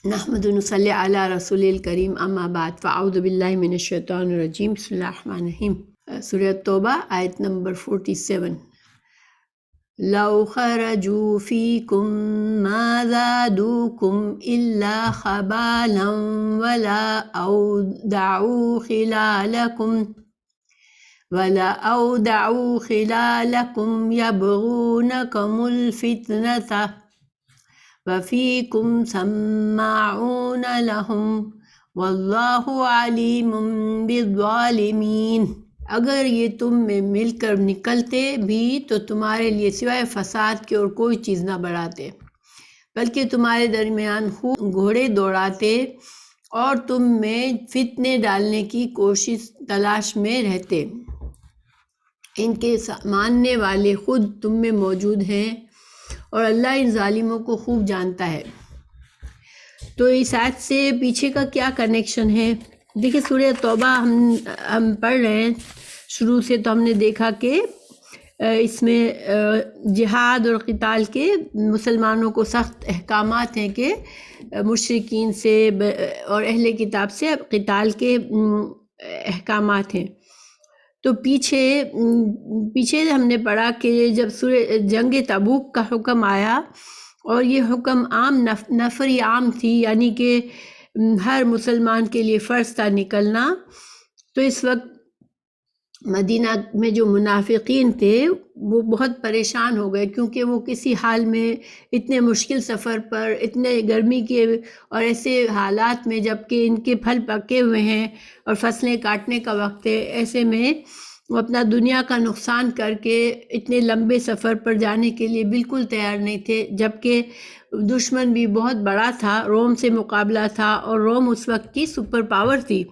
نحمد نصلی علی رسول الکریم اما بعد فاعوذ باللہ من الشیطان الرجیم بسم اللہ الرحمن الرحیم۔ سورۃ توبہ آیت نمبر 47۔ لو خرجوا فیکم ما زادوکم الا خبالا ولا اودعوا خلالکم یبغونکم الفتنة وَفِيكُمْ سَمَّاعُونَ لَهُمْ وَاللَّهُ عَلِيمٌ بِالظَّالِمِينَ۔ اگر یہ تم میں مل کر نکلتے بھی تو تمہارے لیے سوائے فساد کے اور کوئی چیز نہ بڑھاتے، بلکہ تمہارے درمیان خوب گھوڑے دوڑاتے اور تم میں فتنے ڈالنے کی تلاش میں رہتے۔ ان کے ماننے والے خود تم میں موجود ہیں اور اللہ ان ظالموں کو خوب جانتا ہے۔ تو اس آیت سے پیچھے کا کیا کنیکشن ہے؟ دیکھیں سورہ توبہ ہم پڑھ رہے ہیں شروع سے، تو ہم نے دیکھا کہ اس میں جہاد اور قتال کے مسلمانوں کو سخت احکامات ہیں کہ مشرکین سے اور اہل کتاب سے قتال کے احکامات ہیں۔ تو پیچھے ہم نے پڑھا کہ جب جنگ تبوک کا حکم آیا اور یہ حکم عام نفری عام تھی، یعنی کہ ہر مسلمان کے لیے فرض تھا نکلنا، تو اس وقت مدینہ میں جو منافقین تھے وہ بہت پریشان ہو گئے، کیونکہ وہ کسی حال میں اتنے مشکل سفر پر، اتنے گرمی کے اور ایسے حالات میں، جبکہ ان کے پھل پکے ہوئے ہیں اور فصلیں کاٹنے کا وقت ہے، ایسے میں وہ اپنا دنیا کا نقصان کر کے اتنے لمبے سفر پر جانے کے لیے بالکل تیار نہیں تھے، جبکہ دشمن بھی بہت بڑا تھا، روم سے مقابلہ تھا اور روم اس وقت کی سپر پاور تھی۔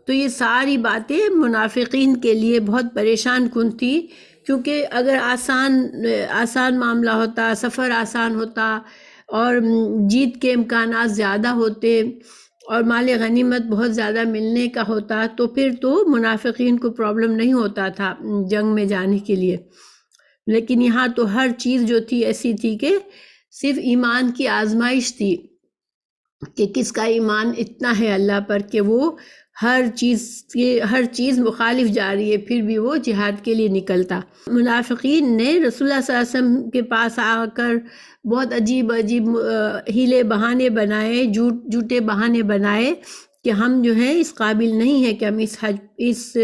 تو یہ ساری باتیں منافقین کے لیے بہت پریشان کن تھی، کیونکہ اگر آسان معاملہ ہوتا، سفر آسان ہوتا اور جیت کے امکانات زیادہ ہوتے اور مال غنیمت بہت زیادہ ملنے کا ہوتا، تو پھر تو منافقین کو پرابلم نہیں ہوتا تھا جنگ میں جانے کے لیے۔ لیکن یہاں تو ہر چیز جو تھی ایسی تھی کہ صرف ایمان کی آزمائش تھی کہ کس کا ایمان اتنا ہے اللہ پر کہ وہ ہر چیز مخالف جا رہی ہے، پھر بھی وہ جہاد کے لیے نکلتا۔ منافقین نے رسول اللہ صلی اللہ علیہ وسلم کے پاس آ کر بہت عجیب ہیلے بہانے بنائے، جھوٹے بہانے بنائے کہ ہم جو ہیں اس قابل نہیں ہیں کہ ہم اس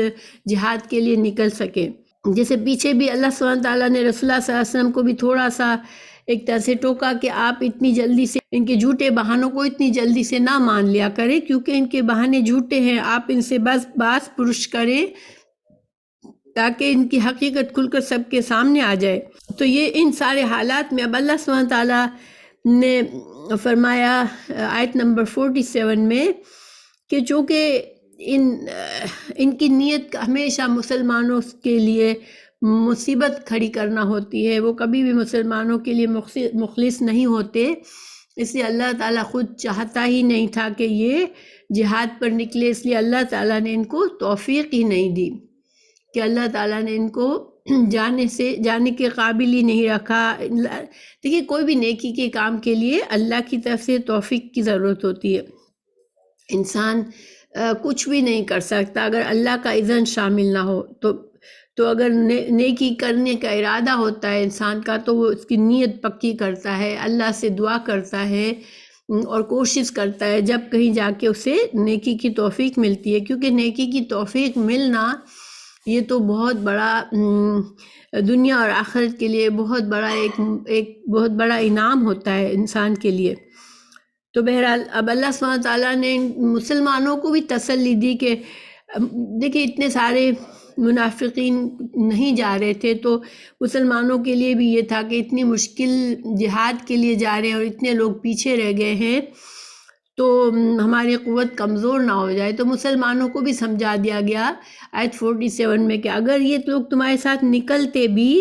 جہاد کے لیے نکل سکیں۔ جیسے پیچھے بھی اللہ سبحانہ وتعالیٰ نے رسول اللہ صلی اللہ علیہ وسلم کو بھی تھوڑا سا ایک طرح سے ٹوکا کہ آپ اتنی جلدی سے ان کے جھوٹے بہانوں کو اتنی جلدی سے نہ مان لیا کریں، کیونکہ ان کے بہانے جھوٹے ہیں، آپ ان سے بس باز پرش کریں تاکہ ان کی حقیقت کھل کر سب کے سامنے آ جائے۔ تو یہ ان سارے حالات میں اب اللہ سبحانہ تعالیٰ نے فرمایا آیت نمبر 47 میں کہ چونکہ ان کی نیت ہمیشہ مسلمانوں کے لیے مصیبت کھڑی کرنا ہوتی ہے، وہ کبھی بھی مسلمانوں کے لیے مخلص نہیں ہوتے، اس لیے اللہ تعالیٰ خود چاہتا ہی نہیں تھا کہ یہ جہاد پر نکلے، اس لیے اللہ تعالیٰ نے ان کو توفیق ہی نہیں دی، کہ اللہ تعالیٰ نے ان کو جانے کے قابل ہی نہیں رکھا۔ دیکھیے کوئی بھی نیکی کے کام کے لیے اللہ کی طرف سے توفیق کی ضرورت ہوتی ہے۔ انسان کچھ بھی نہیں کر سکتا اگر اللہ کا اذن شامل نہ ہو۔ تو اگر نیکی کرنے کا ارادہ ہوتا ہے انسان کا، تو وہ اس کی نیت پکی کرتا ہے، اللہ سے دعا کرتا ہے اور کوشش کرتا ہے، جب کہیں جا کے اسے نیکی کی توفیق ملتی ہے، کیونکہ نیکی کی توفیق ملنا یہ تو بہت بڑا دنیا اور آخرت کے لیے بہت بہت بڑا انعام ہوتا ہے انسان کے لیے۔ تو بہرحال اب اللہ سبحانہ تعالیٰ نے مسلمانوں کو بھی تسلی دی کہ دیکھیں اتنے سارے منافقین نہیں جا رہے تھے، تو مسلمانوں کے لیے بھی یہ تھا کہ اتنی مشکل جہاد کے لیے جا رہے ہیں اور اتنے لوگ پیچھے رہ گئے ہیں، تو ہماری قوت کمزور نہ ہو جائے۔ تو مسلمانوں کو بھی سمجھا دیا گیا آیت 47 میں کہ اگر یہ لوگ تمہارے ساتھ نکلتے بھی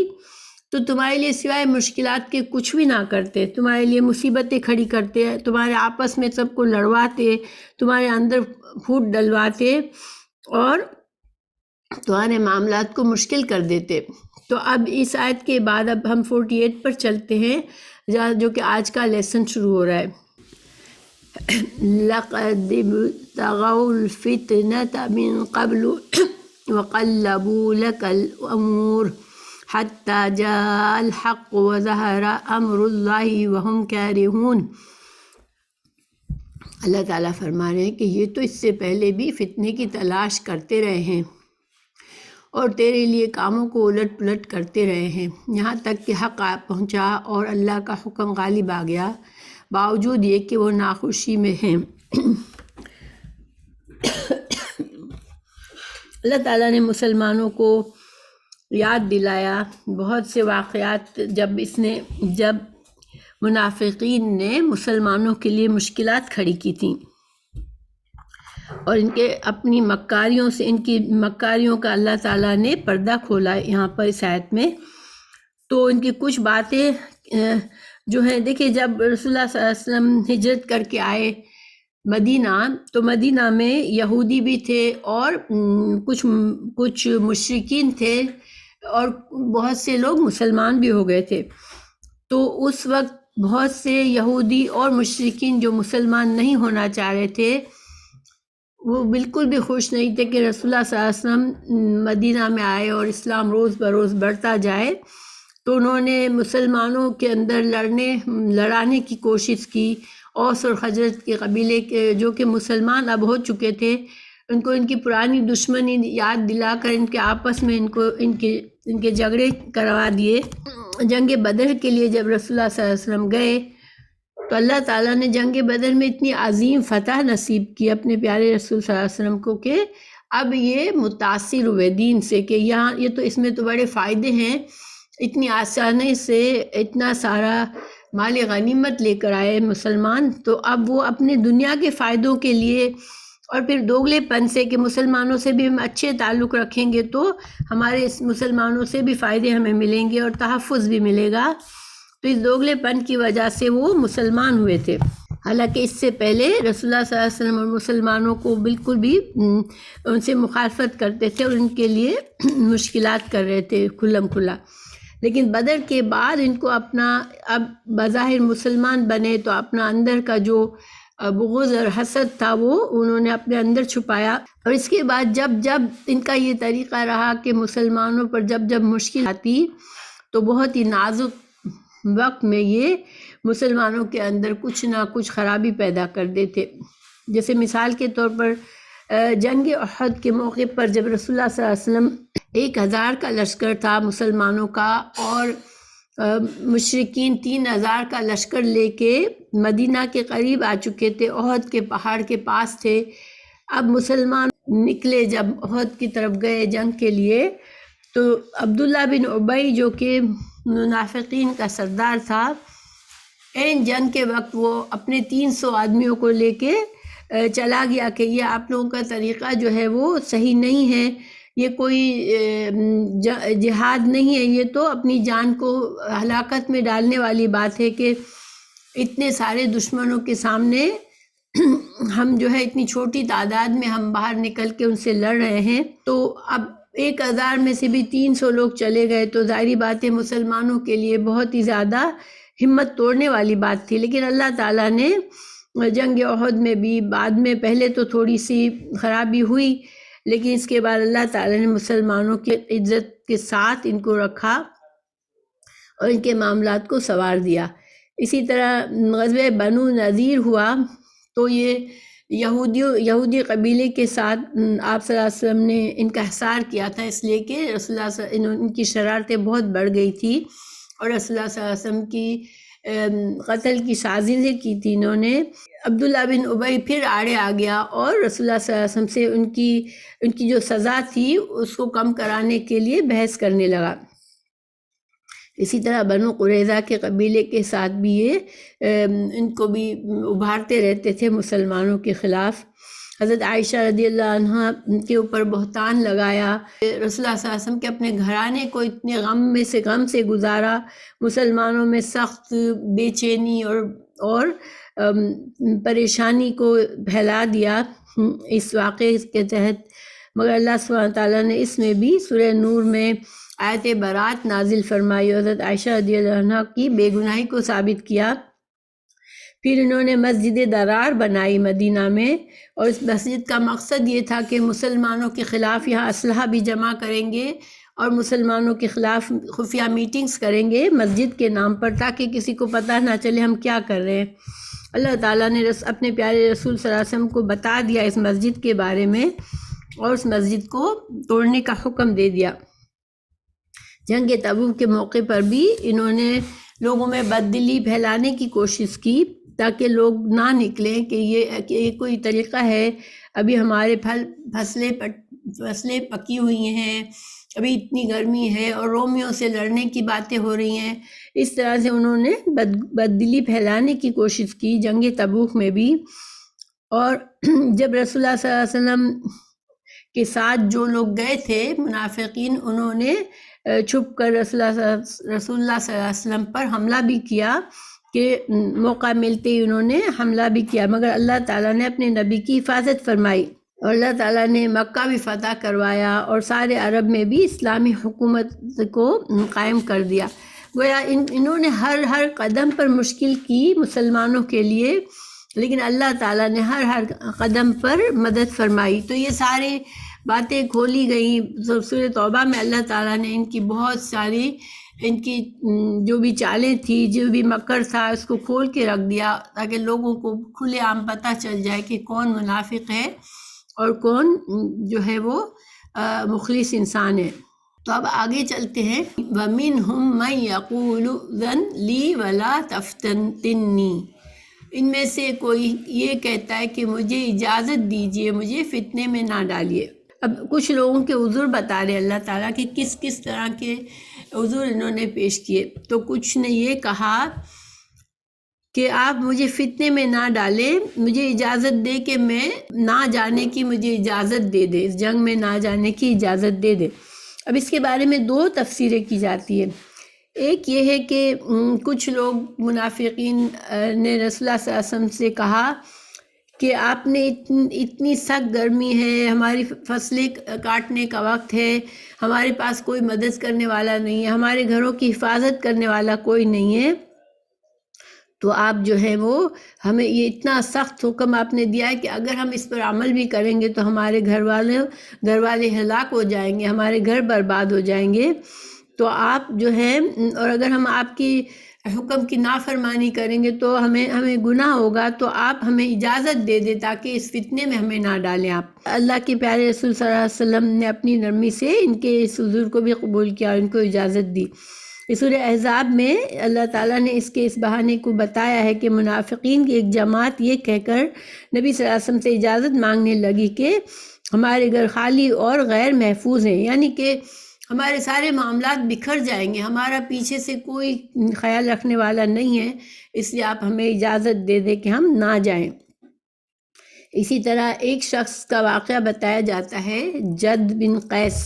تو تمہارے لیے سوائے مشکلات کے کچھ بھی نہ کرتے، تمہارے لیے مصیبتیں کھڑی کرتے، تمہارے آپس میں سب کو لڑواتے، تمہارے اندر پھوٹ ڈلواتے اور تمہارے معاملات کو مشکل کر دیتے۔ تو اب اس آیت کے بعد اب ہم 48 پر چلتے ہیں، جو کہ آج کا لیسن شروع ہو رہا ہے۔ لقد ابتغوا الفتنة من قبل وقلبوا لك الأمور حتى جاء الحق وظهر أمر الله وهم كارهون۔ اللہ تعالیٰ فرما رہے ہیں کہ یہ تو اس سے پہلے بھی فتنے کی تلاش کرتے رہے ہیں اور تیرے لیے کاموں کو الٹ پلٹ کرتے رہے ہیں، یہاں تک کہ حق آ پہنچا اور اللہ کا حکم غالب آ گیا، باوجود یہ کہ وہ ناخوشی میں ہیں۔ اللہ تعالیٰ نے مسلمانوں کو یاد دلایا بہت سے واقعات جب منافقین نے مسلمانوں کے لیے مشکلات کھڑی کی تھیں اور ان کی مکاریوں کا اللہ تعالیٰ نے پردہ کھولا یہاں پر اس آیت میں۔ تو ان کی کچھ باتیں جو ہیں، دیکھیں جب رسول اللہ صلی اللہ علیہ وسلم ہجرت کر کے آئے مدینہ، تو مدینہ میں یہودی بھی تھے اور کچھ مشرکین تھے اور بہت سے لوگ مسلمان بھی ہو گئے تھے۔ تو اس وقت بہت سے یہودی اور مشرکین جو مسلمان نہیں ہونا چاہ رہے تھے، وہ بالکل بھی خوش نہیں تھے کہ رسول اللہ صلی اللہ علیہ وسلم مدینہ میں آئے اور اسلام روز بروز بڑھتا جائے۔ تو انہوں نے مسلمانوں کے اندر لڑانے کی کوشش کی۔ اوس اور خزرج کے قبیلے کے جو کہ مسلمان اب ہو چکے تھے، ان کو ان کی پرانی دشمنی یاد دلا کر ان کے آپس میں ان کے جھگڑے کروا دیے۔ جنگ بدر کے لیے جب رسول اللہ صلی اللہ علیہ وسلم گئے تو اللہ تعالیٰ نے جنگ بدر میں اتنی عظیم فتح نصیب کی اپنے پیارے رسول صلی اللہ علیہ وسلم کو کہ اب یہ متاثر ہوئے دین سے کہ یہ تو اس میں تو بڑے فائدے ہیں، اتنی آسانی سے اتنا سارا مال غنیمت لے کر آئے مسلمان، تو اب وہ اپنے دنیا کے فائدوں کے لیے اور پھر دوگلے پن سے کہ مسلمانوں سے بھی ہم اچھے تعلق رکھیں گے تو ہمارے اس مسلمانوں سے بھی فائدے ہمیں ملیں گے اور تحفظ بھی ملے گا، تو اس دوگلے پن کی وجہ سے وہ مسلمان ہوئے تھے۔ حالانکہ اس سے پہلے رسول اللہ صلی اللہ علیہ وسلم اور مسلمانوں کو بالکل بھی ان سے مخالفت کرتے تھے اور ان کے لیے مشکلات کر رہے تھے کھلم کھلا۔ لیکن بدر کے بعد ان کو اب بظاہر مسلمان بنے تو اپنا اندر کا جو بغض اور حسد تھا وہ انہوں نے اپنے اندر چھپایا، اور اس کے بعد جب ان کا یہ طریقہ رہا کہ مسلمانوں پر جب مشکل آتی تو بہت ہی نازک وقت میں یہ مسلمانوں کے اندر کچھ نہ کچھ خرابی پیدا کر دیتے۔ جیسے مثال کے طور پر جنگ احد کے موقع پر جب رسول اللہ صلی اللہ علیہ وسلم 1000 کا لشکر تھا مسلمانوں کا اور مشرکین 3000 کا لشکر لے کے مدینہ کے قریب آ چکے تھے، احد کے پہاڑ کے پاس تھے۔ اب مسلمان نکلے، جب احد کی طرف گئے جنگ کے لیے، تو عبداللہ بن ابی جو کہ منافقین کا سردار تھا، این جنگ کے وقت وہ اپنے 300 آدمیوں کو لے کے چلا گیا کہ یہ آپ لوگوں کا طریقہ جو ہے وہ صحیح نہیں ہے، یہ کوئی جہاد نہیں ہے، یہ تو اپنی جان کو ہلاکت میں ڈالنے والی بات ہے کہ اتنے سارے دشمنوں کے سامنے ہم جو ہے اتنی چھوٹی تعداد میں ہم باہر نکل کے ان سے لڑ رہے ہیں۔ تو اب 1000 میں سے بھی 300 لوگ چلے گئے تو ظاہری بات ہے مسلمانوں کے لیے بہت ہی زیادہ ہمت توڑنے والی بات تھی۔ لیکن اللہ تعالیٰ نے جنگ احد میں بھی بعد میں پہلے تو تھوڑی سی خرابی ہوئی، لیکن اس کے بعد اللہ تعالیٰ نے مسلمانوں کی عزت کے ساتھ ان کو رکھا اور ان کے معاملات کو سنوار دیا۔ اسی طرح غزوہ بنو نذیر ہوا تو یہ یہودی قبیلے کے ساتھ آپ صلی اللہ علیہ وسلم نے ان کا حصار کیا تھا، اس لیے کہ رسول اللہ صلی اللہ علیہ وسلم ان کی شرارتیں بہت بڑھ گئی تھی اور رسول اللہ صلی اللہ علیہ وسلم کی قتل کی سازشیں کی تھی انہوں نے۔ عبداللہ بن ابی پھر آڑے آ گیا اور رسول اللہ صلی اللہ علیہ وسلم سے ان کی جو سزا تھی اس کو کم کرانے کے لیے بحث کرنے لگا۔ اسی طرح بنو قریظہ کے قبیلے کے ساتھ بھی یہ ان کو بھی ابھارتے رہتے تھے مسلمانوں کے خلاف۔ حضرت عائشہ رضی اللہ عنہا کے اوپر بہتان لگایا، رسول اللہ صلی اللہ علیہ وسلم کے اپنے گھرانے کو اتنے غم سے گزارا، مسلمانوں میں سخت بے چینی اور پریشانی کو پھیلا دیا اس واقعے کے تحت۔ مگر اللہ سبحانہ تعالیٰ نے اس میں بھی سورہ نور میں آیت برات نازل فرمائی، حضرت عائشہ رضی اللہ عنہ کی بے گناہی کو ثابت کیا پھر انہوں نے مسجد درار بنائی مدینہ میں، اور اس مسجد کا مقصد یہ تھا کہ مسلمانوں کے خلاف یہاں اسلحہ بھی جمع کریں گے اور مسلمانوں کے خلاف خفیہ میٹنگز کریں گے مسجد کے نام پر، تاکہ کسی کو پتہ نہ چلے ہم کیا کر رہے ہیں۔ اللہ تعالیٰ نے اپنے پیارے رسول صلی اللہ علیہ وسلم کو بتا دیا اس مسجد کے بارے میں، اور اس مسجد کو توڑنے کا حکم دے دیا۔ جنگ تبوک کے موقع پر بھی انہوں نے لوگوں میں بددلی پھیلانے کی کوشش کی، تاکہ لوگ نہ نکلیں کہ یہ کوئی طریقہ ہے، ابھی ہمارے فصلیں پکی ہوئی ہیں، ابھی اتنی گرمی ہے اور رومیوں سے لڑنے کی باتیں ہو رہی ہیں۔ اس طرح سے انہوں نے بددلی پھیلانے کی کوشش کی جنگ تبوک میں بھی۔ اور جب رسول اللہ صلی اللہ علیہ وسلم کے ساتھ جو لوگ گئے تھے منافقین، انہوں نے چھپ کر رسول اللہ صلی اللہ علیہ وسلم پر حملہ بھی کیا، کہ موقع ملتے ہی انہوں نے حملہ بھی کیا، مگر اللہ تعالیٰ نے اپنے نبی کی حفاظت فرمائی، اور اللہ تعالیٰ نے مکہ بھی فتح کروایا اور سارے عرب میں بھی اسلامی حکومت کو قائم کر دیا۔ گویا انہوں نے ہر قدم پر مشکل کی مسلمانوں کے لیے، لیکن اللہ تعالیٰ نے ہر قدم پر مدد فرمائی۔ تو یہ سارے باتیں کھولی گئیں سورہ توبہ میں۔ اللہ تعالیٰ نے ان کی بہت ساری، ان کی جو بھی چالیں تھی، جو بھی مکر تھا، اس کو کھول کے رکھ دیا، تاکہ لوگوں کو کھلے عام پتہ چل جائے کہ کون منافق ہے اور کون جو ہے وہ مخلص انسان ہے۔ تو اب آگے چلتے ہیں۔ وَمِنْهُمْ مَنْ يَقُولُ ذَنْ لِي وَلَا تَفْتِنِّي، ان میں سے کوئی یہ کہتا ہے کہ مجھے اجازت دیجئے، مجھے فتنے میں نہ ڈالیے۔ اب کچھ لوگوں کے عذر بتا رہے اللہ تعالیٰ کہ کس طرح کے عذر انہوں نے پیش کیے۔ تو کچھ نے یہ کہا کہ آپ مجھے فتنے میں نہ ڈالیں، مجھے اجازت دے کہ میں نہ جانے کی مجھے اجازت دے دے، اس جنگ میں نہ جانے کی اجازت دے دے۔ اب اس کے بارے میں دو تفسیریں کی جاتی ہیں۔ ایک یہ ہے کہ کچھ لوگ منافقین نے رسول اللہ صلی اللہ علیہ وسلم سے کہا کہ آپ نے اتنی سخت گرمی ہے، ہماری فصلیں کاٹنے کا وقت ہے، ہمارے پاس کوئی مدد کرنے والا نہیں ہے، ہمارے گھروں کی حفاظت کرنے والا کوئی نہیں ہے، تو آپ جو ہے وہ ہمیں یہ اتنا سخت حکم آپ نے دیا ہے کہ اگر ہم اس پر عمل بھی کریں گے تو ہمارے گھر والے ہلاک ہو جائیں گے، ہمارے گھر برباد ہو جائیں گے، تو آپ جو ہے، اور اگر ہم آپ کی حکم کی نافرمانی کریں گے تو ہمیں گناہ ہوگا، تو آپ ہمیں اجازت دے دیں تاکہ اس فتنے میں ہمیں نہ ڈالیں آپ۔ اللہ کے پیارے رسول صلی اللہ علیہ وسلم نے اپنی نرمی سے ان کے اس عذر کو بھی قبول کیا اور ان کو اجازت دی۔ سورہ احزاب میں اللہ تعالیٰ نے اس بہانے کو بتایا ہے کہ منافقین کی ایک جماعت یہ کہہ کر نبی صلی اللہ علیہ وسلم سے اجازت مانگنے لگی کہ ہمارے گھر خالی اور غیر محفوظ ہیں، یعنی کہ ہمارے سارے معاملات بکھر جائیں گے، ہمارا پیچھے سے کوئی خیال رکھنے والا نہیں ہے، اس لیے آپ ہمیں اجازت دے دیں کہ ہم نہ جائیں۔ اسی طرح ایک شخص کا واقعہ بتایا جاتا ہے، جد بن قیس۔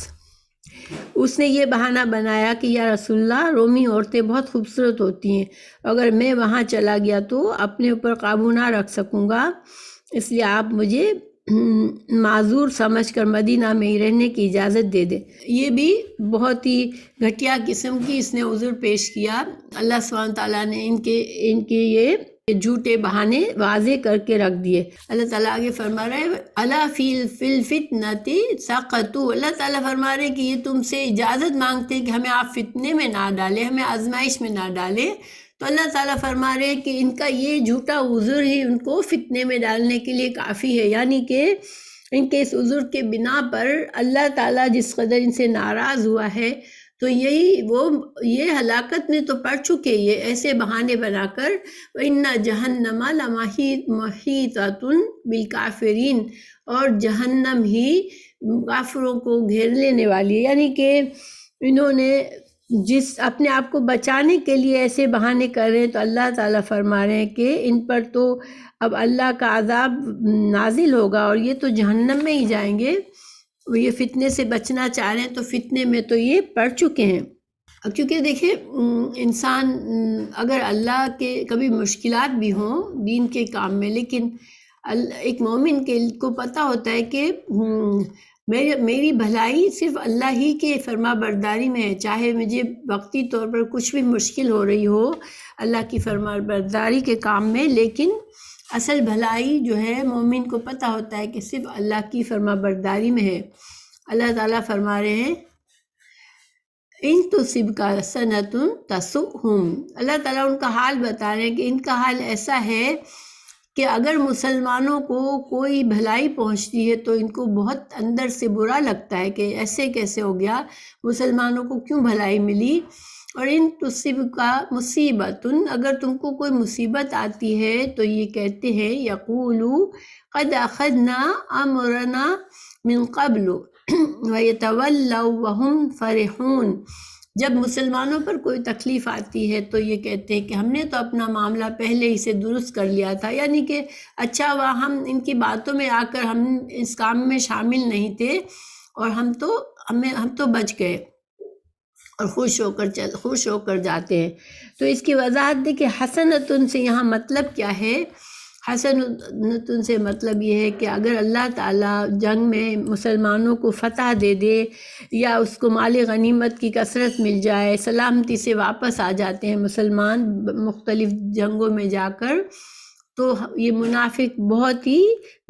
اس نے یہ بہانہ بنایا کہ یا رسول اللہ، رومی عورتیں بہت خوبصورت ہوتی ہیں، اگر میں وہاں چلا گیا تو اپنے اوپر قابو نہ رکھ سکوں گا، اس لیے آپ مجھے معذور سمجھ کر مدینہ میں ہی رہنے کی اجازت دے دے۔ یہ بھی بہت ہی گھٹیا قسم کی اس نے عذر پیش کیا۔ اللہ سبحانہ تعالیٰ نے ان کے یہ جھوٹے بہانے واضح کر کے رکھ دیے۔ اللہ تعالیٰ آگے فرما رہے ہیں الا فی الفتنۃ سقطوا، اللہ تعالیٰ فرما رہے کہ یہ تم سے اجازت مانگتے کہ ہمیں آپ فتنے میں نہ ڈالیں، ہمیں آزمائش میں نہ ڈالیں، تو اللہ تعالیٰ فرما رہے کہ ان کا یہ جھوٹا عذر ہی ان کو فتنے میں ڈالنے کے لیے کافی ہے، یعنی کہ ان کے اس عذر کے بنا پر اللہ تعالیٰ جس قدر ان سے ناراض ہوا ہے، تو یہ ہلاکت میں تو پڑ چکے یہ ایسے بہانے بنا کر۔ وَإِنَّ جَهَنَّمَ لَمَحِيطَةٌ بِالْكَافِرِينَ، اور جہنم ہی کافروں کو گھیر لینے والی ہے، یعنی کہ انہوں نے اپنے آپ کو بچانے کے لیے ایسے بہانے کر رہے ہیں، تو اللہ تعالیٰ فرما رہے ہیں کہ ان پر تو اب اللہ کا عذاب نازل ہوگا اور یہ تو جہنم میں ہی جائیں گے۔ یہ فتنے سے بچنا چاہ رہے ہیں تو فتنے میں تو یہ پڑ چکے ہیں۔ کیونکہ دیکھیں انسان اگر اللہ کے کبھی مشکلات بھی ہوں دین کے کام میں، لیکن ایک مومن کو پتہ ہوتا ہے کہ میری بھلائی صرف اللہ ہی کے فرما برداری میں ہے، چاہے مجھے وقتی طور پر کچھ بھی مشکل ہو رہی ہو اللہ کی فرما برداری کے کام میں، لیکن اصل بھلائی جو ہے مومن کو پتہ ہوتا ہے کہ صرف اللہ کی فرما برداری میں ہے۔ اللہ تعالیٰ فرما رہے ہیں ان تصبک حسنۃ تسؤہم، اللہ تعالیٰ ان کا حال بتا رہے ہیں کہ ان کا حال ایسا ہے کہ اگر مسلمانوں کو کوئی بھلائی پہنچتی ہے تو ان کو بہت اندر سے برا لگتا ہے کہ ایسے کیسے ہو گیا، مسلمانوں کو کیوں بھلائی ملی۔ اور ان تصبک مصیبت، اگر تم کو کوئی مصیبت آتی ہے تو یہ کہتے ہیں یقولوا قد اخذنا امرنا من قبل وَيَتَوَلَّوْا وَهُمْ فَرِحُونَ، جب مسلمانوں پر کوئی تکلیف آتی ہے تو یہ کہتے ہیں کہ ہم نے تو اپنا معاملہ پہلے ہی سے درست کر لیا تھا، یعنی کہ اچھا ہوا ہم ان کی باتوں میں آ کر ہم اس کام میں شامل نہیں تھے اور ہم تو بچ گئے اور خوش ہو کر جاتے ہیں۔ تو اس کی وضاحت دیکھیں حسنتن سے یہاں مطلب کیا ہے۔ حسنتن سے مطلب یہ ہے کہ اگر اللہ تعالیٰ جنگ میں مسلمانوں کو فتح دے دے یا اس کو مال غنیمت کی کثرت مل جائے، سلامتی سے واپس آ جاتے ہیں مسلمان مختلف جنگوں میں جا کر، تو یہ منافق بہت ہی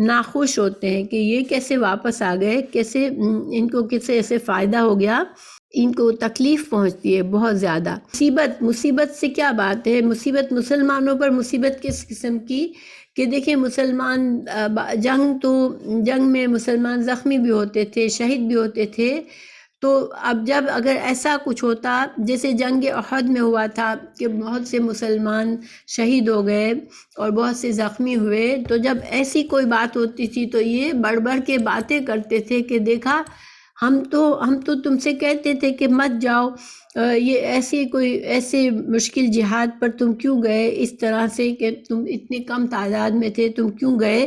ناخوش ہوتے ہیں کہ یہ کیسے واپس آ گئے، کیسے ان کو کیسے ایسے فائدہ ہو گیا، ان کو تکلیف پہنچتی ہے بہت زیادہ۔ مصیبت سے کیا بات ہے؟ مصیبت مسلمانوں پر مصیبت کس قسم کی کہ دیکھیں مسلمان جنگ میں مسلمان زخمی بھی ہوتے تھے، شہید بھی ہوتے تھے، تو اب جب اگر ایسا کچھ ہوتا جیسے جنگ احد میں ہوا تھا کہ بہت سے مسلمان شہید ہو گئے اور بہت سے زخمی ہوئے، تو جب ایسی کوئی بات ہوتی تھی تو یہ بڑھ بڑھ کے باتیں کرتے تھے کہ دیکھا ہم تو تم سے کہتے تھے کہ مت جاؤ، یہ ایسے مشکل جہاد پر تم کیوں گئے، اس طرح سے کہ تم اتنے کم تعداد میں تھے تم کیوں گئے،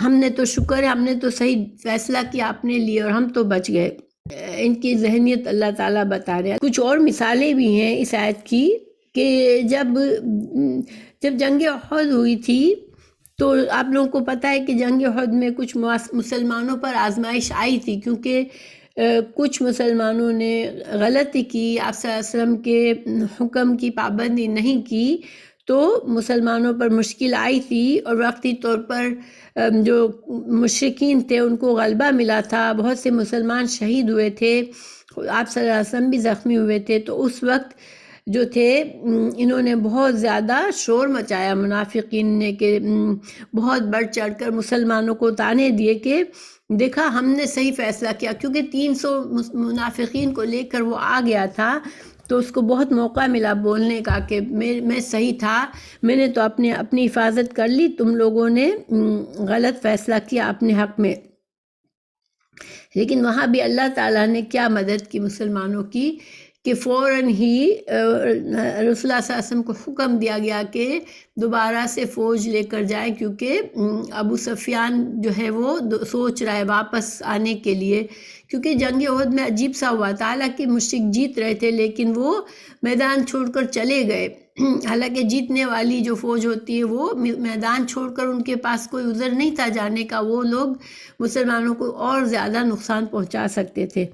ہم نے تو شکر ہے ہم نے تو صحیح فیصلہ کیا اپنے لیے اور ہم تو بچ گئے۔ ان کی ذہنیت اللہ تعالیٰ بتا رہے ہیں۔ کچھ اور مثالیں بھی ہیں اس آیت کی کہ جب جنگ احد ہوئی تھی تو آپ لوگوں کو پتہ ہے کہ جنگ احد میں کچھ مسلمانوں پر آزمائش آئی تھی، کیونکہ کچھ مسلمانوں نے غلطی کی، آپ صلی اللہ علیہ وسلم کے حکم کی پابندی نہیں کی، تو مسلمانوں پر مشکل آئی تھی اور وقتی طور پر جو مشرکین تھے ان کو غلبہ ملا تھا، بہت سے مسلمان شہید ہوئے تھے، آپ صلی اللہ علیہ وسلم بھی زخمی ہوئے تھے، تو اس وقت جو تھے انہوں نے بہت زیادہ شور مچایا منافقین نے کہ بہت بڑھ چڑھ کر مسلمانوں کو تانے دیے کہ دیکھا ہم نے صحیح فیصلہ کیا، کیونکہ 300 منافقین کو لے کر وہ آ گیا تھا، تو اس کو بہت موقع ملا بولنے کا کہ میں صحیح تھا، میں نے تو اپنی حفاظت کر لی، تم لوگوں نے غلط فیصلہ کیا اپنے حق میں۔ لیکن وہاں بھی اللہ تعالیٰ نے کیا مدد کی مسلمانوں کی کہ فوراً ہی رسول اللہ صلی اللہ علیہ وسلم کو حکم دیا گیا کہ دوبارہ سے فوج لے کر جائیں، کیونکہ ابو سفیان جو ہے وہ سوچ رہا ہے واپس آنے کے لیے، کیونکہ جنگ احد میں عجیب سا ہوا تھا، حالانکہ مشرک جیت رہے تھے لیکن وہ میدان چھوڑ کر چلے گئے، حالانکہ جیتنے والی جو فوج ہوتی ہے وہ میدان چھوڑ کر ان کے پاس کوئی عذر نہیں تھا جانے کا، وہ لوگ مسلمانوں کو اور زیادہ نقصان پہنچا سکتے تھے،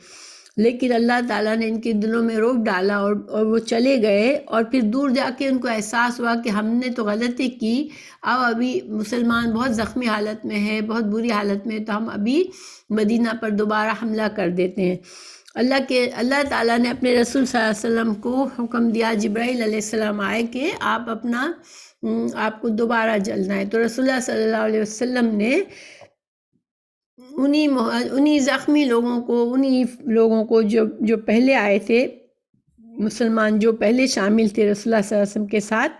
لیکن اللہ تعالیٰ نے ان کے دلوں میں رعب ڈالا اور وہ چلے گئے، اور پھر دور جا کے ان کو احساس ہوا کہ ہم نے تو غلطی کی، ابھی مسلمان بہت زخمی حالت میں ہے، بہت بری حالت میں، تو ہم ابھی مدینہ پر دوبارہ حملہ کر دیتے ہیں۔ اللہ تعالیٰ نے اپنے رسول صلی اللہ علیہ وسلم کو حکم دیا، جبرائیل علیہ السلام آئے کہ آپ کو دوبارہ جلنا ہے، تو رسول اللہ صلی اللہ علیہ وسلم نے انہی زخمی لوگوں کو جو پہلے آئے تھے مسلمان، جو پہلے شامل تھے رسول اللہ صلی اللہ علیہ وسلم کے ساتھ،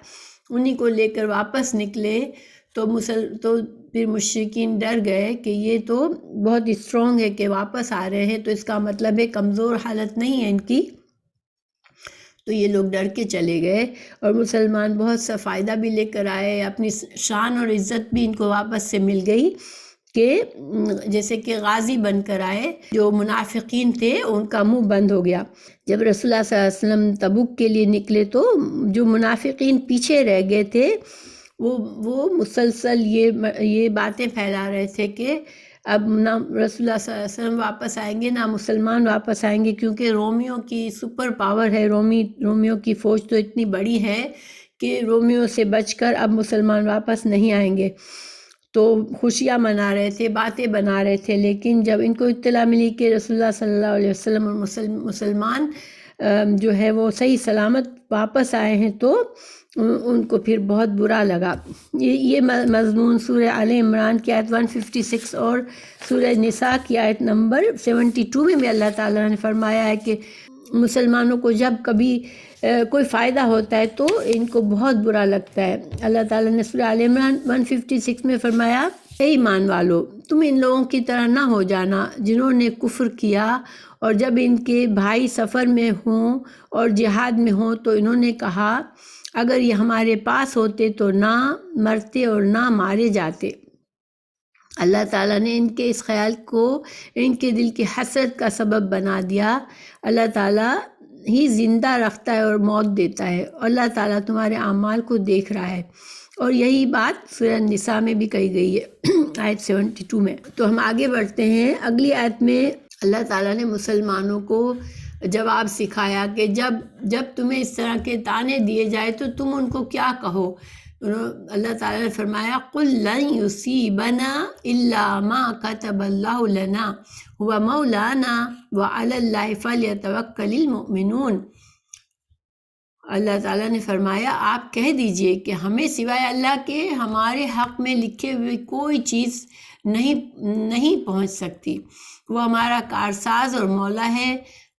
انہی کو لے کر واپس نکلے، تو پھر مشرکین ڈر گئے کہ یہ تو بہت اسٹرانگ ہے کہ واپس آ رہے ہیں، تو اس کا مطلب ہے کمزور حالت نہیں ہے ان کی، تو یہ لوگ ڈر کے چلے گئے، اور مسلمان بہت سا فائدہ بھی لے کر آئے، اپنی شان اور عزت بھی ان کو واپس سے مل گئی کہ جیسے کہ غازی بن کر آئے، جو منافقین تھے ان کا منہ بند ہو گیا۔ جب رسول اللہ صلی اللہ علیہ وسلم تبوک کے لیے نکلے تو جو منافقین پیچھے رہ گئے تھے وہ مسلسل یہ باتیں پھیلا رہے تھے کہ اب نہ رسول اللہ صلی اللہ علیہ وسلم واپس آئیں گے نہ مسلمان واپس آئیں گے، کیونکہ رومیوں کی سپر پاور ہے، رومیوں کی فوج تو اتنی بڑی ہے کہ رومیوں سے بچ کر اب مسلمان واپس نہیں آئیں گے۔ تو خوشیاں منا رہے تھے، باتیں بنا رہے تھے، لیکن جب ان کو اطلاع ملی کہ رسول اللہ صلی اللہ علیہ وسلم اور مسلمان جو ہے وہ صحیح سلامت واپس آئے ہیں تو ان کو پھر بہت برا لگا۔ یہ مضمون سورہ آل عمران کی آیت 156 اور سورہ نساء کی آیت نمبر 72 میں بھی اللہ تعالیٰ نے فرمایا ہے کہ مسلمانوں کو جب کبھی کوئی فائدہ ہوتا ہے تو ان کو بہت برا لگتا ہے۔ اللہ تعالیٰ نے سورہ آل عمران 156 میں فرمایا، اے ایمان والو، تم ان لوگوں کی طرح نہ ہو جانا جنہوں نے کفر کیا اور جب ان کے بھائی سفر میں ہوں اور جہاد میں ہوں تو انہوں نے کہا اگر یہ ہمارے پاس ہوتے تو نہ مرتے اور نہ مارے جاتے۔ اللہ تعالیٰ نے ان کے اس خیال کو ان کے دل کی حسرت کا سبب بنا دیا۔ اللہ تعالیٰ ہی زندہ رکھتا ہے اور موت دیتا ہے، اور اللہ تعالیٰ تمہارے اعمال کو دیکھ رہا ہے، اور یہی بات سورہ نساء میں بھی کہی گئی ہے آیت 72 میں۔ تو ہم آگے بڑھتے ہیں، اگلی آیت میں اللہ تعالیٰ نے مسلمانوں کو جواب سکھایا کہ جب تمہیں اس طرح کے طعنے دیے جائے تو تم ان کو کیا کہو۔ اللہ تعالیٰ نے فرمایا قُلْ لَن يُصِيبَنَا إِلَّا مَا كَتَبَ اللَّهُ لَنَا هُوَ مَوْلَانَا وَعَلَى اللَّهِ فَلْيَتَوَكَّلِ الْمُؤْمِنُونَ۔ اللہ تعالیٰ نے فرمایا آپ کہہ دیجئے کہ ہمیں سوائے اللہ کے ہمارے حق میں لکھے ہوئے کوئی چیز نہیں پہنچ سکتی، وہ ہمارا کارساز اور مولا ہے۔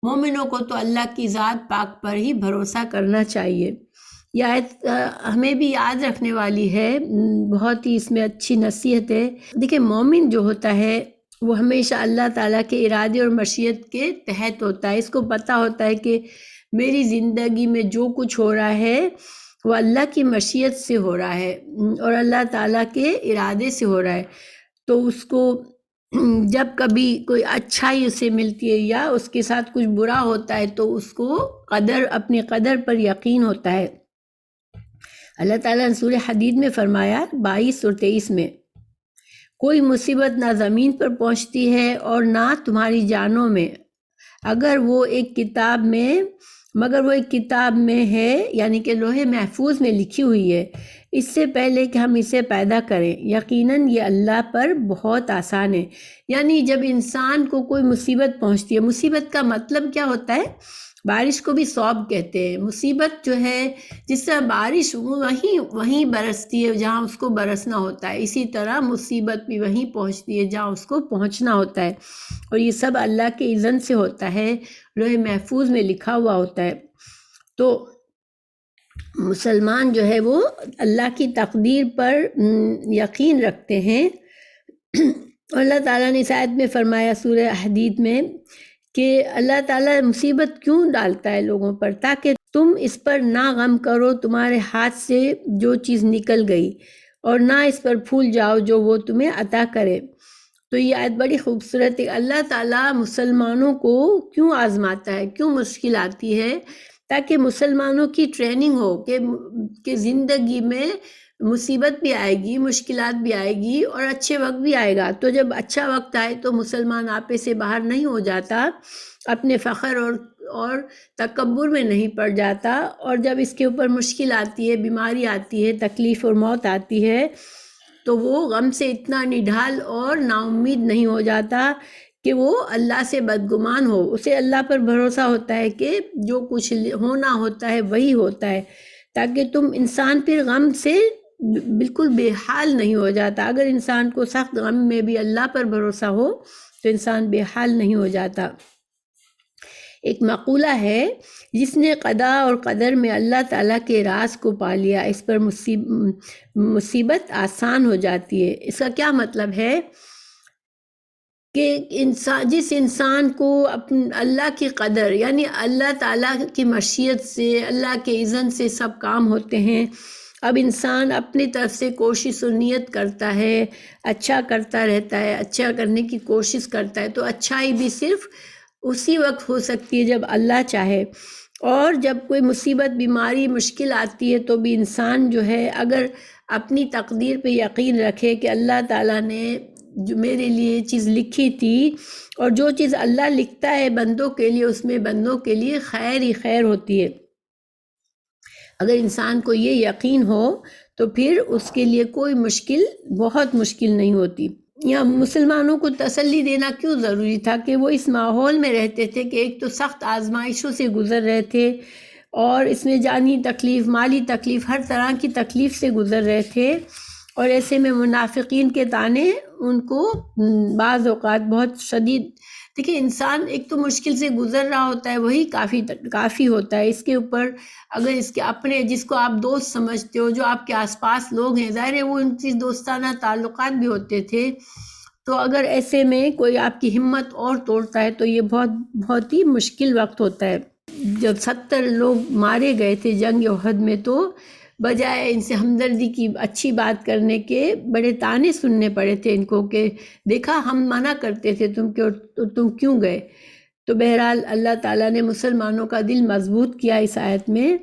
مومنوں کو تو اللہ کی ذات پاک پر ہی بھروسہ کرنا چاہیے۔ یہ آیت ہمیں بھی یاد رکھنے والی ہے، بہت ہی اس میں اچھی نصیحت ہے۔ دیکھیں مومن جو ہوتا ہے وہ ہمیشہ اللہ تعالیٰ کے ارادے اور مشیت کے تحت ہوتا ہے، اس کو پتہ ہوتا ہے کہ میری زندگی میں جو کچھ ہو رہا ہے وہ اللہ کی مشیت سے ہو رہا ہے اور اللہ تعالیٰ کے ارادے سے ہو رہا ہے۔ تو اس کو جب کبھی کوئی اچھائی اسے ملتی ہے یا اس کے ساتھ کچھ برا ہوتا ہے تو اس کو اپنی قدر پر یقین ہوتا ہے۔ اللہ تعالیٰ نے سورہ حدید میں فرمایا 22 اور 23 میں، کوئی مصیبت نہ زمین پر پہنچتی ہے اور نہ تمہاری جانوں میں مگر وہ ایک کتاب میں ہے، یعنی کہ لوح محفوظ میں لکھی ہوئی ہے، اس سے پہلے کہ ہم اسے پیدا کریں، یقیناً یہ اللہ پر بہت آسان ہے۔ یعنی جب انسان کو کوئی مصیبت پہنچتی ہے، مصیبت کا مطلب کیا ہوتا ہے؟ بارش کو بھی صوب کہتے ہیں۔ مصیبت جو ہے جس طرح بارش وہیں برستی ہے جہاں اس کو برسنا ہوتا ہے، اسی طرح مصیبت بھی وہیں پہنچتی ہے جہاں اس کو پہنچنا ہوتا ہے، اور یہ سب اللہ کے اذن سے ہوتا ہے، لوح محفوظ میں لکھا ہوا ہوتا ہے۔ تو مسلمان جو ہے وہ اللہ کی تقدیر پر یقین رکھتے ہیں۔ اور اللہ تعالیٰ نے اس آیت میں فرمایا سورہ حدید میں کہ اللہ تعالیٰ مصیبت کیوں ڈالتا ہے لوگوں پر، تاکہ تم اس پر نہ غم کرو تمہارے ہاتھ سے جو چیز نکل گئی، اور نہ اس پر پھول جاؤ جو وہ تمہیں عطا کرے۔ تو یہ آیت بڑی خوبصورت ہے۔ اللہ تعالیٰ مسلمانوں کو کیوں آزماتا ہے، کیوں مشکل آتی ہے؟ تاکہ مسلمانوں کی ٹریننگ ہو کہ زندگی میں مصیبت بھی آئے گی، مشکلات بھی آئے گی اور اچھے وقت بھی آئے گا۔ تو جب اچھا وقت آئے تو مسلمان آپے سے باہر نہیں ہو جاتا، اپنے فخر اور تکبر میں نہیں پڑ جاتا، اور جب اس کے اوپر مشکل آتی ہے، بیماری آتی ہے، تکلیف اور موت آتی ہے تو وہ غم سے اتنا نڈھال اور نا امید نہیں ہو جاتا کہ وہ اللہ سے بدگمان ہو۔ اسے اللہ پر بھروسہ ہوتا ہے کہ جو کچھ ہونا ہوتا ہے وہی ہوتا ہے، تاکہ تم انسان پھر غم سے بالکل بے حال نہیں ہو جاتا۔ اگر انسان کو سخت غم میں بھی اللہ پر بھروسہ ہو تو انسان بے حال نہیں ہو جاتا۔ ایک مقولہ ہے، جس نے قضا اور قدر میں اللہ تعالیٰ کے راز کو پا لیا اس پر مصیبت آسان ہو جاتی ہے۔ اس کا کیا مطلب ہے کہ جس انسان کو اللہ کی قدر یعنی اللہ تعالیٰ کی مشیت سے، اللہ کے اذن سے سب کام ہوتے ہیں، اب انسان اپنی طرف سے کوشش و نیت کرتا ہے، اچھا کرتا رہتا ہے، اچھا کرنے کی کوشش کرتا ہے، تو اچھائی بھی صرف اسی وقت ہو سکتی ہے جب اللہ چاہے۔ اور جب کوئی مصیبت، بیماری، مشکل آتی ہے تو بھی انسان جو ہے اگر اپنی تقدیر پہ یقین رکھے کہ اللہ تعالیٰ نے جو میرے لیے یہ چیز لکھی تھی، اور جو چیز اللہ لکھتا ہے بندوں کے لیے اس میں بندوں کے لیے خیر ہی خیر ہوتی ہے۔ اگر انسان کو یہ یقین ہو تو پھر اس کے لیے کوئی مشکل بہت مشکل نہیں ہوتی۔ یا مسلمانوں کو تسلی دینا کیوں ضروری تھا کہ وہ اس ماحول میں رہتے تھے کہ ایک تو سخت آزمائشوں سے گزر رہے تھے، اور اس میں جانی تکلیف، مالی تکلیف، ہر طرح کی تکلیف سے گزر رہے تھے، اور ایسے میں منافقین کے طعنے ان کو بعض اوقات بہت شدید۔ دیکھیں انسان ایک تو مشکل سے گزر رہا ہوتا ہے، وہی کافی ہوتا ہے۔ اس کے اوپر اگر اس کے اپنے جس کو آپ دوست سمجھتے ہو، جو آپ کے آس پاس لوگ ہیں، ظاہر ہے وہ ان کی دوستانہ تعلقات بھی ہوتے تھے، تو اگر ایسے میں کوئی آپ کی ہمت اور توڑتا ہے تو یہ بہت ہی مشکل وقت ہوتا ہے۔ جب 70 لوگ مارے گئے تھے جنگ احد میں، تو بجائے ان سے ہمدردی کی اچھی بات کرنے کے بڑے طعنے سننے پڑے تھے ان کو کہ دیکھا ہم منع کرتے تھے تم کیوں گئے۔ تو بہرحال اللہ تعالیٰ نے مسلمانوں کا دل مضبوط کیا اس آیت میں،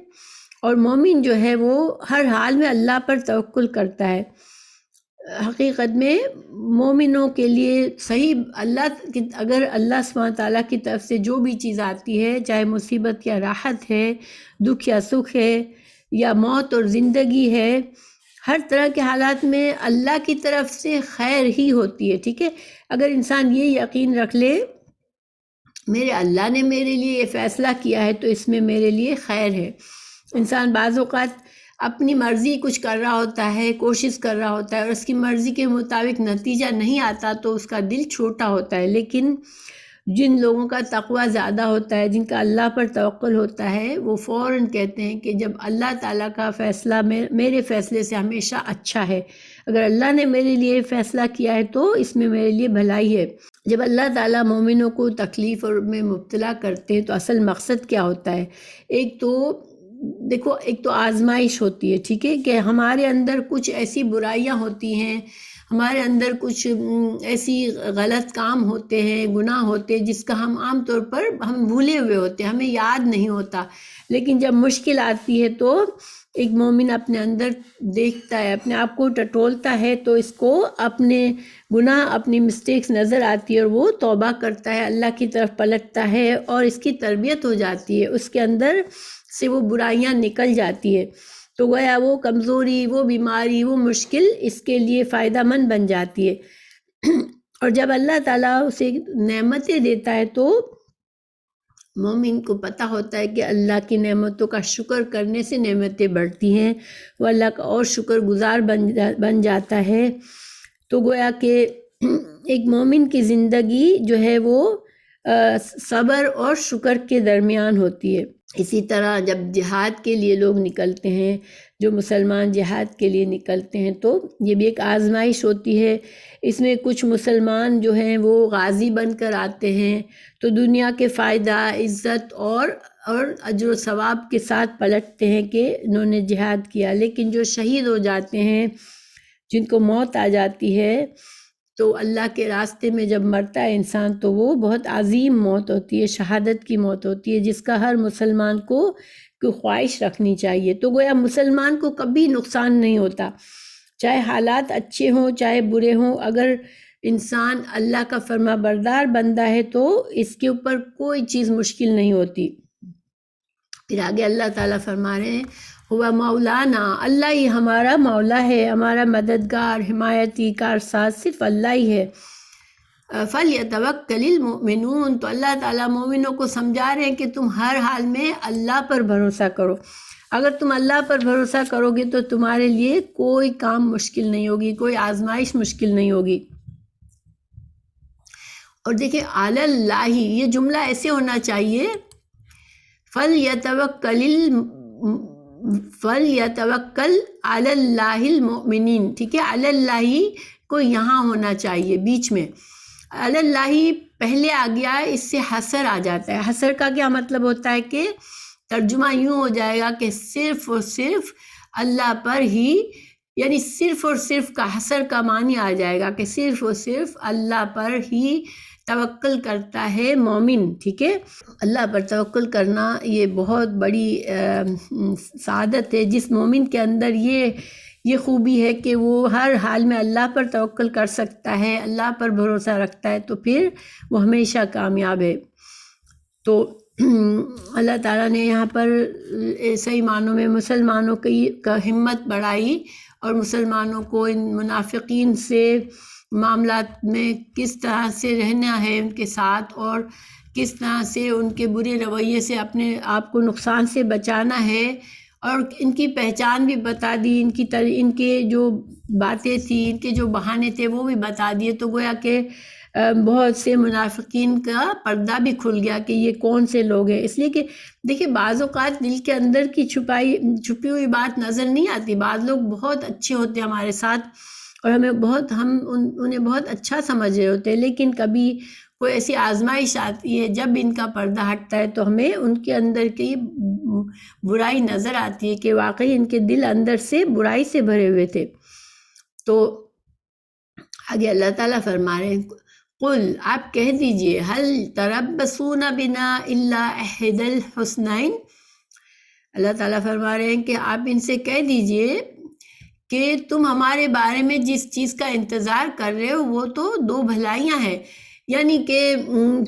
اور مومن جو ہے وہ ہر حال میں اللہ پر توکل کرتا ہے۔ حقیقت میں مومنوں کے لیے صحیح اگر اللہ سبحانہ تعالیٰ کی طرف سے جو بھی چیز آتی ہے، چاہے مصیبت یا راحت ہے، دکھ یا سکھ ہے، یا موت اور زندگی ہے، ہر طرح کے حالات میں اللہ کی طرف سے خیر ہی ہوتی ہے، ٹھیک ہے۔ اگر انسان یہ یقین رکھ لے میرے اللہ نے میرے لیے یہ فیصلہ کیا ہے تو اس میں میرے لیے خیر ہے۔ انسان بعض اوقات اپنی مرضی کچھ کر رہا ہوتا ہے، کوشش کر رہا ہوتا ہے، اور اس کی مرضی کے مطابق نتیجہ نہیں آتا تو اس کا دل چھوٹا ہوتا ہے، لیکن جن لوگوں کا تقوی زیادہ ہوتا ہے، جن کا اللہ پر توکل ہوتا ہے، وہ فوراً کہتے ہیں کہ جب اللہ تعالیٰ کا فیصلہ میرے فیصلے سے ہمیشہ اچھا ہے، اگر اللہ نے میرے لیے فیصلہ کیا ہے تو اس میں میرے لیے بھلائی ہے۔ جب اللہ تعالیٰ مومنوں کو تکلیف اور میں مبتلا کرتے ہیں تو اصل مقصد کیا ہوتا ہے؟ ایک تو آزمائش ہوتی ہے، ٹھیک ہے، کہ ہمارے اندر کچھ ایسی برائیاں ہوتی ہیں، ہمارے اندر کچھ ایسی غلط کام ہوتے ہیں، گناہ ہوتے ہیں، جس کا ہم عام طور پر ہم بھولے ہوئے ہوتے ہیں، ہمیں یاد نہیں ہوتا، لیکن جب مشکل آتی ہے تو ایک مومن اپنے اندر دیکھتا ہے، اپنے آپ کو ٹٹولتا ہے، تو اس کو اپنے گناہ، اپنی مسٹیکس نظر آتی ہے، اور وہ توبہ کرتا ہے، اللہ کی طرف پلٹتا ہے، اور اس کی تربیت ہو جاتی ہے، اس کے اندر سے وہ برائیاں نکل جاتی ہے، تو گویا وہ کمزوری، وہ بیماری، وہ مشکل اس کے لیے فائدہ مند بن جاتی ہے۔ اور جب اللہ تعالیٰ اسے نعمتیں دیتا ہے تو مومن کو پتہ ہوتا ہے کہ اللہ کی نعمتوں کا شکر کرنے سے نعمتیں بڑھتی ہیں، وہ اللہ کا اور شکر گزار بن جاتا ہے۔ تو گویا کہ ایک مومن کی زندگی جو ہے وہ صبر اور شکر کے درمیان ہوتی ہے۔ اسی طرح جب جہاد کے لیے لوگ نکلتے ہیں، جو مسلمان جہاد کے لیے نکلتے ہیں، تو یہ بھی ایک آزمائش ہوتی ہے۔ اس میں کچھ مسلمان جو ہیں وہ غازی بن کر آتے ہیں تو دنیا کے فائدہ، عزت اور اجر و ثواب کے ساتھ پلٹتے ہیں کہ انہوں نے جہاد کیا، لیکن جو شہید ہو جاتے ہیں، جن کو موت آ جاتی ہے، تو اللہ کے راستے میں جب مرتا ہے انسان تو وہ بہت عظیم موت ہوتی ہے، شہادت کی موت ہوتی ہے، جس کا ہر مسلمان کو خواہش رکھنی چاہیے۔ تو گویا مسلمان کو کبھی نقصان نہیں ہوتا، چاہے حالات اچھے ہوں چاہے برے ہوں، اگر انسان اللہ کا فرما بردار بندہ ہے تو اس کے اوپر کوئی چیز مشکل نہیں ہوتی۔ پھر آگے اللہ تعالیٰ فرما رہے ہیں ہوا مولانا، اللہ ہی ہمارا مولا ہے، ہمارا مددگار، حمایتی، کارساز صرف اللہ ہی ہے۔ فَلْيَتَوَكَّلِ الْمُؤْمِنُونَ، تو اللہ تعالیٰ مومنوں کو سمجھا رہے ہیں کہ تم ہر حال میں اللہ پر بھروسہ کرو۔ اگر تم اللہ پر بھروسہ کرو گے تو تمہارے لیے کوئی کام مشکل نہیں ہوگی، کوئی آزمائش مشکل نہیں ہوگی۔ اور دیکھیں علی اللہ، یہ جملہ ایسے ہونا چاہیے فَلْيَتَوَكَّلْ عَلَى اللَّهِ الْمُؤْمِنِينَ، ٹھیک ہے، علی اللہ کو یہاں ہونا چاہیے بیچ میں، علی اللہ پہلے آ گیا ہے، اس سے حصر آ جاتا ہے۔ حصر کا کیا مطلب ہوتا ہے کہ ترجمہ یوں ہو جائے گا کہ صرف اور صرف اللہ پر ہی، یعنی صرف اور صرف کا حصر کا معنی آ جائے گا کہ صرف اور صرف اللہ پر ہی توکل کرتا ہے مومن، ٹھیک ہے۔ اللہ پر توکل کرنا یہ بہت بڑی سعادت ہے، جس مومن کے اندر یہ یہ خوبی ہے کہ وہ ہر حال میں اللہ پر توکل کر سکتا ہے، اللہ پر بھروسہ رکھتا ہے، تو پھر وہ ہمیشہ کامیاب ہے۔ تو اللہ تعالیٰ نے یہاں پر صحیح معنوں میں مسلمانوں کا ہمت بڑھائی، اور مسلمانوں کو ان منافقین سے معاملات میں کس طرح سے رہنا ہے ان کے ساتھ، اور کس طرح سے ان کے برے رویے سے اپنے آپ کو نقصان سے بچانا ہے، اور ان کی پہچان بھی بتا دی، ان کے جو باتیں تھیں، ان کے جو بہانے تھے وہ بھی بتا دیے، تو گویا کہ بہت سے منافقین کا پردہ بھی کھل گیا کہ یہ کون سے لوگ ہیں۔ اس لیے کہ دیکھیں بعض اوقات دل کے اندر کی چھپی ہوئی بات نظر نہیں آتی، بعض لوگ بہت اچھے ہوتے ہیں ہمارے ساتھ اور ہم انہیں بہت اچھا سمجھ رہے ہوتے ہیں، لیکن کبھی کوئی ایسی آزمائش آتی ہے جب ان کا پردہ ہٹتا ہے تو ہمیں ان کے اندر کی برائی نظر آتی ہے کہ واقعی ان کے دل اندر سے برائی سے بھرے ہوئے تھے۔ تو آگے اللہ تعالیٰ فرما رہے ہیں، قل آپ کہہ دیجئے، هل تربصون بنا الا احدى الحسنین، اللہ تعالیٰ فرما رہے ہیں کہ آپ ان سے کہہ دیجئے کہ تم ہمارے بارے میں جس چیز کا انتظار کر رہے ہو وہ تو دو بھلائیاں ہیں، یعنی کہ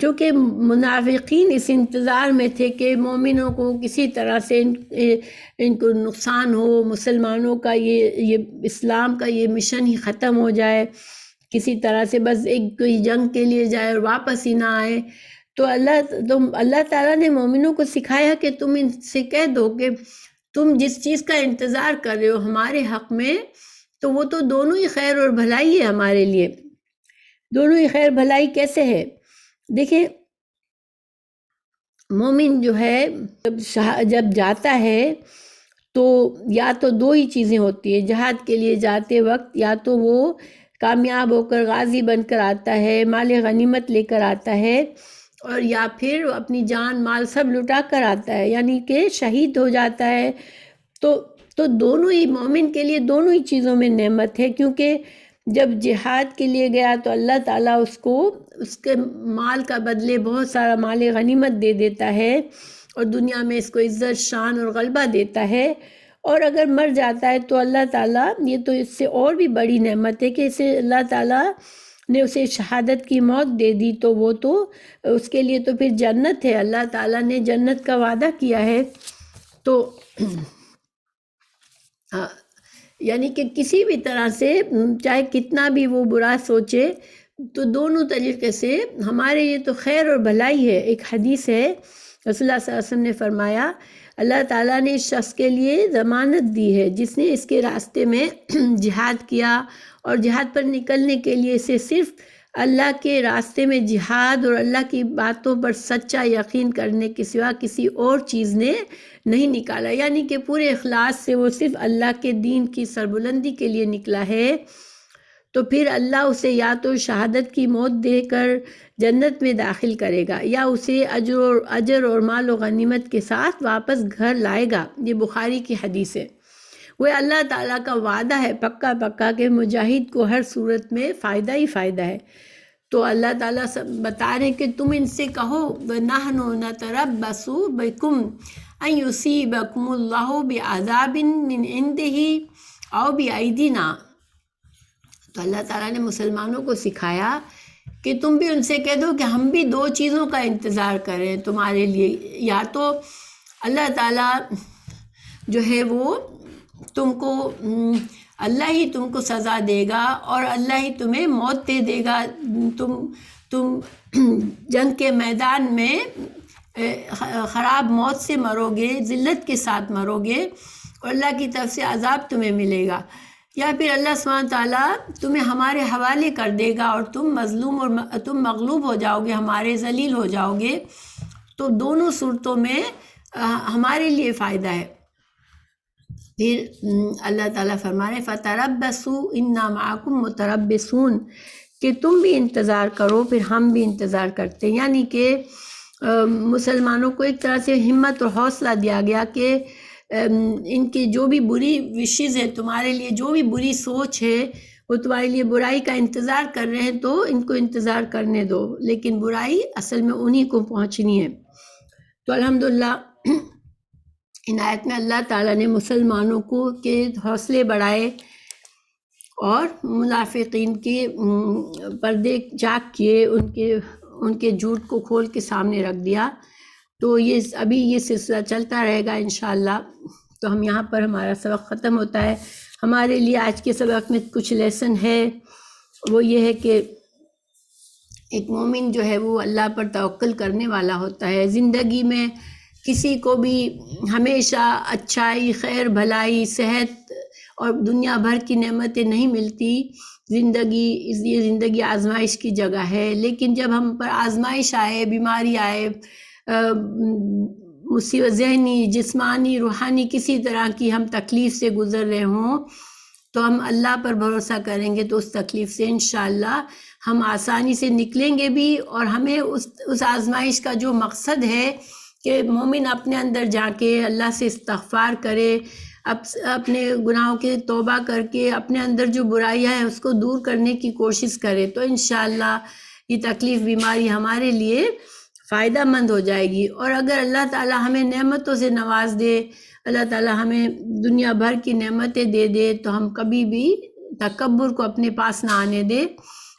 چونکہ منافقین اس انتظار میں تھے کہ مومنوں کو کسی طرح سے ان کو نقصان ہو، مسلمانوں کا یہ اسلام کا یہ مشن ہی ختم ہو جائے، کسی طرح سے بس ایک کوئی جنگ کے لیے جائے اور واپس ہی نہ آئے۔ تو اللہ تعالیٰ نے مومنوں کو سکھایا کہ تم ان سے کہہ دو کہ تم جس چیز کا انتظار کر رہے ہو ہمارے حق میں، تو وہ تو دونوں ہی خیر اور بھلائی ہے ہمارے لیے۔ دونوں ہی خیر بھلائی کیسے ہے؟ دیکھیں مومن جو ہے جب جاتا ہے تو یا تو دو ہی چیزیں ہوتی ہیں، جہاد کے لیے جاتے وقت یا تو وہ کامیاب ہو کر غازی بن کر آتا ہے، مال غنیمت لے کر آتا ہے، اور یا پھر اپنی جان مال سب لٹا کر آتا ہے، یعنی کہ شہید ہو جاتا ہے۔ تو دونوں ہی مومن کے لیے دونوں ہی چیزوں میں نعمت ہے، کیونکہ جب جہاد کے لیے گیا تو اللہ تعالیٰ اس کو اس کے مال کا بدلے بہت سارا مال غنیمت دے دیتا ہے، اور دنیا میں اس کو عزت شان اور غلبہ دیتا ہے، اور اگر مر جاتا ہے تو اللہ تعالیٰ یہ تو اس سے اور بھی بڑی نعمت ہے کہ اسے اللہ تعالیٰ نے اسے شہادت کی موت دے دی، تو وہ تو اس کے لیے تو پھر جنت ہے، اللہ تعالیٰ نے جنت کا وعدہ کیا ہے۔ تو یعنی کہ کسی بھی طرح سے چاہے کتنا بھی وہ برا سوچے تو دونوں طریقے سے ہمارے لیے تو خیر اور بھلائی ہے۔ ایک حدیث ہے رسول اللہ صلی اللہ علیہ وسلم نے فرمایا، اللہ تعالیٰ نے اس شخص کے لیے ضمانت دی ہے جس نے اس کے راستے میں جہاد کیا، اور جہاد پر نکلنے کے لیے اسے صرف اللہ کے راستے میں جہاد اور اللہ کی باتوں پر سچا یقین کرنے کے سوا کسی اور چیز نے نہیں نکالا، یعنی کہ پورے اخلاص سے وہ صرف اللہ کے دین کی سربلندی کے لیے نکلا ہے، تو پھر اللہ اسے یا تو شہادت کی موت دے کر جنت میں داخل کرے گا، یا اسے اجر اور مال و غنیمت کے ساتھ واپس گھر لائے گا۔ یہ بخاری کی حدیث ہے۔ وہ اللہ تعالیٰ کا وعدہ ہے پکا کہ مجاہد کو ہر صورت میں فائدہ ہی فائدہ ہے۔ تو اللہ تعالیٰ بتا رہے کہ تم ان سے کہو وَنَحْنُ نَتَرَبَّصُ بِكُمْ أَن يُصِيبَكُمُ اللَّهُ بِعَذَابٍ مِّنْ عِندِهِ أَوْ بِأَيْدِنَا۔ تو اللہ تعالیٰ نے مسلمانوں کو سکھایا کہ تم بھی ان سے کہہ دو کہ ہم بھی دو چیزوں کا انتظار کر رہے ہیں تمہارے لیے، یا تو اللہ تعالیٰ جو ہے وہ اللہ ہی تم کو سزا دے گا اور اللہ ہی تمہیں موت دے دے گا، تم جنگ کے میدان میں خراب موت سے مرو گے، ذلت کے ساتھ مرو گے، اور اللہ کی طرف سے عذاب تمہیں ملے گا، یا پھر اللہ سبحانہ تعالیٰ تمہیں ہمارے حوالے کر دے گا اور تم مظلوم اور تم مغلوب ہو جاؤ گے، ہمارے ذلیل ہو جاؤ گے۔ تو دونوں صورتوں میں ہمارے لیے فائدہ ہے۔ پھر اللہ تعالیٰ فرما رہے فَتَرَبَّصُوا إِنَّا مَعَكُمْ مُتَرَبِّصُونَ، کہ تم بھی انتظار کرو پھر ہم بھی انتظار کرتے ہیں، یعنی کہ مسلمانوں کو ایک طرح سے ہمت اور حوصلہ دیا گیا کہ ان کی جو بھی بری وشز ہے تمہارے لیے، جو بھی بری سوچ ہے وہ تمہارے لیے برائی کا انتظار کر رہے ہیں، تو ان کو انتظار کرنے دو، لیکن برائی اصل میں انہی کو پہنچنی ہے۔ تو الحمدللہ ان آیت میں اللہ تعالیٰ نے مسلمانوں کو کے حوصلے بڑھائے اور منافقین کے پردے چاک کیے، ان کے جھوٹ کو کھول کے سامنے رکھ دیا۔ تو ابھی یہ سلسلہ چلتا رہے گا انشاءاللہ۔ تو ہم یہاں پر ہمارا سبق ختم ہوتا ہے۔ ہمارے لیے آج کے سبق میں کچھ لیسن ہے، وہ یہ ہے کہ ایک مومن جو ہے وہ اللہ پر توکل کرنے والا ہوتا ہے۔ زندگی میں کسی کو بھی ہمیشہ اچھائی، خیر، بھلائی، صحت اور دنیا بھر کی نعمتیں نہیں ملتی۔ یہ زندگی آزمائش کی جگہ ہے، لیکن جب ہم پر آزمائش آئے، بیماری آئے، مصیبت ذہنی، جسمانی، روحانی کسی طرح کی ہم تکلیف سے گزر رہے ہوں، تو ہم اللہ پر بھروسہ کریں گے تو اس تکلیف سے انشاءاللہ ہم آسانی سے نکلیں گے بھی، اور ہمیں اس آزمائش کا جو مقصد ہے کہ مومن اپنے اندر جا کے اللہ سے استغفار کرے، اپنے گناہوں کے توبہ کر کے اپنے اندر جو برائیاں ہیں اس کو دور کرنے کی کوشش کرے، تو انشاءاللہ یہ تکلیف بیماری ہمارے لیے فائدہ مند ہو جائے گی۔ اور اگر اللہ تعالیٰ ہمیں نعمتوں سے نواز دے، اللہ تعالیٰ ہمیں دنیا بھر کی نعمتیں دے دے، تو ہم کبھی بھی تکبر کو اپنے پاس نہ آنے دے،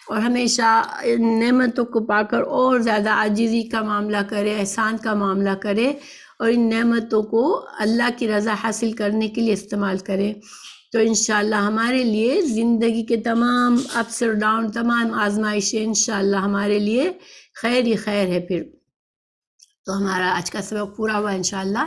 اور ہمیشہ نعمتوں کو پا کر اور زیادہ عاجزی کا معاملہ کرے، احسان کا معاملہ کرے، اور ان نعمتوں کو اللہ کی رضا حاصل کرنے کے لیے استعمال کرے۔ تو انشاءاللہ ہمارے لیے زندگی کے تمام اپس اور ڈاؤن، تمام آزمائشیں انشاءاللہ ہمارے لیے خیر ہی خیر ہے۔ پھر تو ہمارا آج کا سبق پورا ہوا انشاءاللہ۔